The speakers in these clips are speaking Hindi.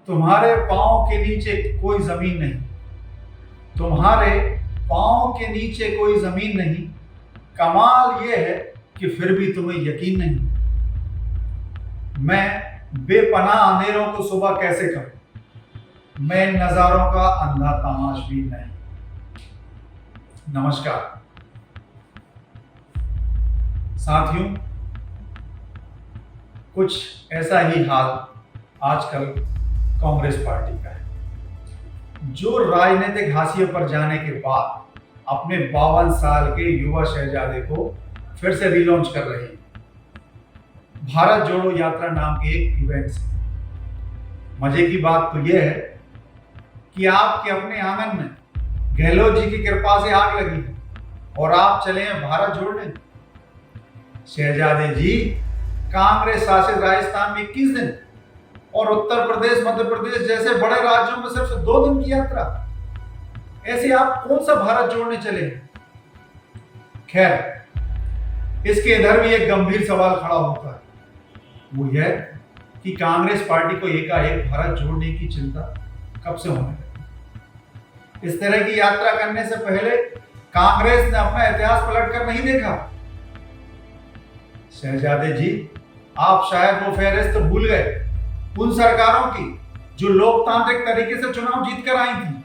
तुम्हारे पाँव के नीचे कोई जमीन नहीं, तुम्हारे पाँव के नीचे कोई जमीन नहीं। कमाल ये है कि फिर भी तुम्हें यकीन नहीं। मैं बेपनाह अंधेरों को सुबह कैसे करूं, मैं इन नजारों का अंधा तमाशबीन नहीं। नमस्कार साथियों, कुछ ऐसा ही हाल आजकल कांग्रेस पार्टी का है, जो राजनीतिक हाशिए पर जाने के बाद अपने 52 साल के युवा शहजादे को फिर से रिलॉन्च कर रही है भारत जोड़ो यात्रा नाम के एक इवेंट से। मजे की बात तो यह है कि आपके अपने आंगन में गहलोत जी की कृपा से आग लगी है और आप चले हैं भारत जोड़ने। शहजादे जी, कांग्रेस शासित राजस्थान में 21 दिन और उत्तर प्रदेश मध्य प्रदेश जैसे बड़े राज्यों में सिर्फ 2 दिन की यात्रा, ऐसे आप कौन सा भारत जोड़ने चले? खैर, इसके इधर भी एक गंभीर सवाल खड़ा होता है, वो यह कि कांग्रेस पार्टी को एकाएक भारत जोड़ने की चिंता कब से होने लगी। इस तरह की यात्रा करने से पहले कांग्रेस ने अपना इतिहास पलटकर नहीं देखा। शहजादे जी, आप शायद वो फहरिस्त भूल गए उन सरकारों की जो लोकतांत्रिक तरीके से चुनाव जीत कर आई थी,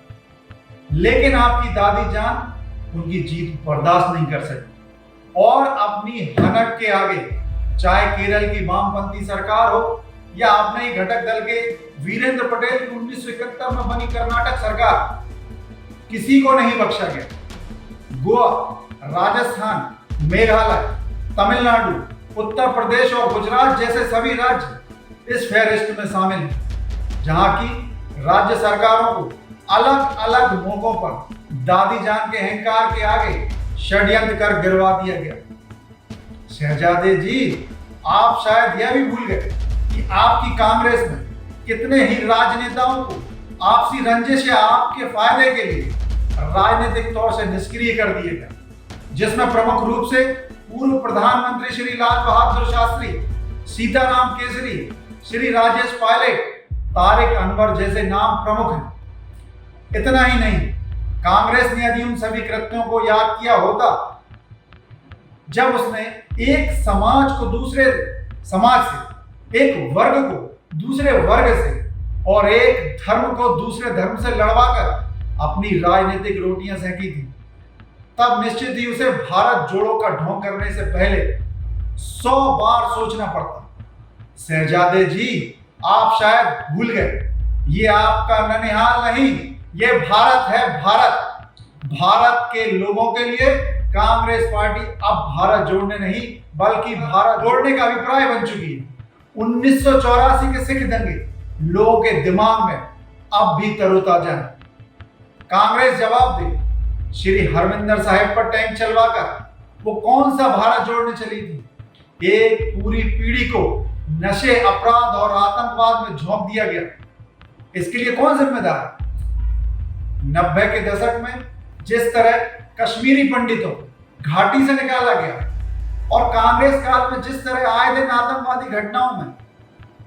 लेकिन आपकी दादी जान उनकी जीत बर्दाश्त नहीं कर सकी और अपनी हनक के आगे, चाहे केरल की वामपंथी सरकार हो या अपने ही घटक दल के वीरेंद्र पटेल की 1971 में बनी कर्नाटक सरकार, किसी को नहीं बख्शा गया। गोवा, राजस्थान, मेघालय, तमिलनाडु, उत्तर प्रदेश और गुजरात जैसे सभी राज्य इस फेहरिस्त में शामिल हैं, जहां की राज्य सरकारों को अलग अलग मौकों पर दादी जान के अहंकार के आगे षड्यंत्र कर गिरवा दिया गया। शहजादे जी, आप शायद यह भी भूल गए कि आपकी कांग्रेस में कितने ही राजनेताओं को आपसी रंजिश या आपके फायदे के लिए राजनीतिक तौर से निष्क्रिय कर दिया गया, जिसमें प्रमुख रूप से पूर्व प्रधानमंत्री श्री लाल बहादुर शास्त्री, सीताराम केसरी, श्री राजेश पायलट, तारिक अनवर जैसे नाम प्रमुख हैं। इतना ही नहीं, कांग्रेस ने यदि उन सभी कृत्यों को याद किया होता जब उसने एक समाज को दूसरे समाज से, एक वर्ग को दूसरे वर्ग से और एक धर्म को दूसरे धर्म से लड़वाकर अपनी राजनीतिक रोटियां सेंकी थी, तब निश्चित ही उसे भारत जोड़ो का ढोंग करने से पहले 100 बार सोचना पड़ता। शहजादे जी, आप शायद भूल गए, ये आपका ननिहाल नहीं, ये भारत है। भारत के लोगों के लिए कांग्रेस पार्टी अब भारत जोड़ने नहीं बल्कि भारत जोड़ने का अभिप्राय बन चुकी है। 1984 के सिख दंगे लोगों के दिमाग में अब भी तरोताजा है। कांग्रेस जवाब दे, श्री हरमिंदर साहिब पर टैंक चलवाकर वो कौन सा भारत जोड़ने चली थी? एक पूरी पीढ़ी को नशे, अपराध और आतंकवाद में झोंक दिया गया। इसके लिए कौन जिम्मेदार है? 90 के दशक में जिस तरह कश्मीरी पंडितों घाटी से निकाला गया और कांग्रेस काल में जिस तरह आए दिन आतंकवादी घटनाओं में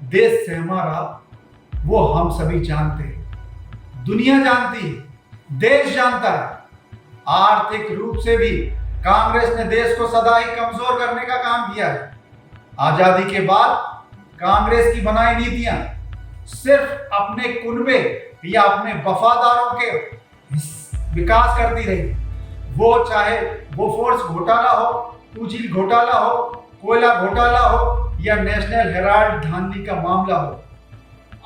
देश सहमा रहा, वो हम सभी जानते हैं, दुनिया जानती है, देश जानता है। आर्थिक रूप से भी कांग्रेस ने देश को सदा ही कमजोर करने का काम किया है। आजादी के बाद कांग्रेस की बनाई नीतियां सिर्फ अपने कुनबे या अपने वफादारों के विकास करती रही, वो चाहे बोफोर्स घोटाला हो, टूजील घोटाला हो, कोयला घोटाला हो या नेशनल हेराल्ड धांधली का मामला हो।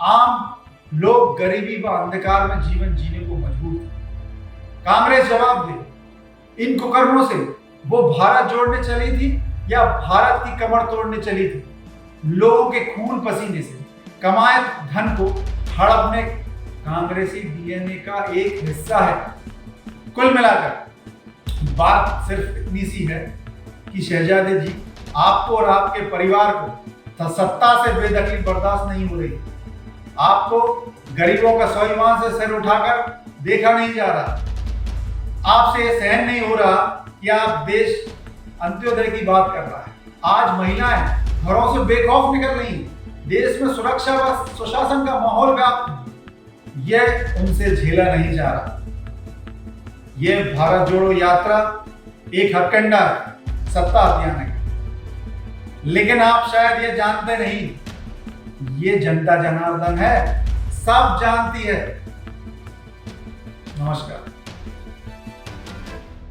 आम लोग गरीबी व अंधकार में जीवन जीने को मजबूर थे। कांग्रेस जवाब दे, इन कुकर्मों से वो भारत जोड़ने चली थी या भारत की कमर तोड़ने चली थी? लोगों के खून पसीने से कमाए धन को हड़पने कांग्रेसी डीएनए का एक हिस्सा है। कुल मिलाकर बात सिर्फ इतनी सी है कि शहजादे जी, आपको और आपके परिवार को सत्ता से बेदखली बर्दाश्त नहीं हो रही। आपको गरीबों का स्वाभिमान से सिर उठाकर देखा नहीं जा रहा। आपसे यह सहन नहीं हो रहा कि आप देश अंत्योदय की बात कर रहा है। आज महिलाएं घरों से बेखौफ निकल रही हैं, देश में सुरक्षा व सुशासन का माहौल व्याप्त है, यह उनसे झेला नहीं जा रहा। यह भारत जोड़ो यात्रा एक हथकंडा है, सत्ता अभियान है, लेकिन आप शायद ये जानते नहीं, ये जनता जनार्दन है, सब जानती है। नमस्कार।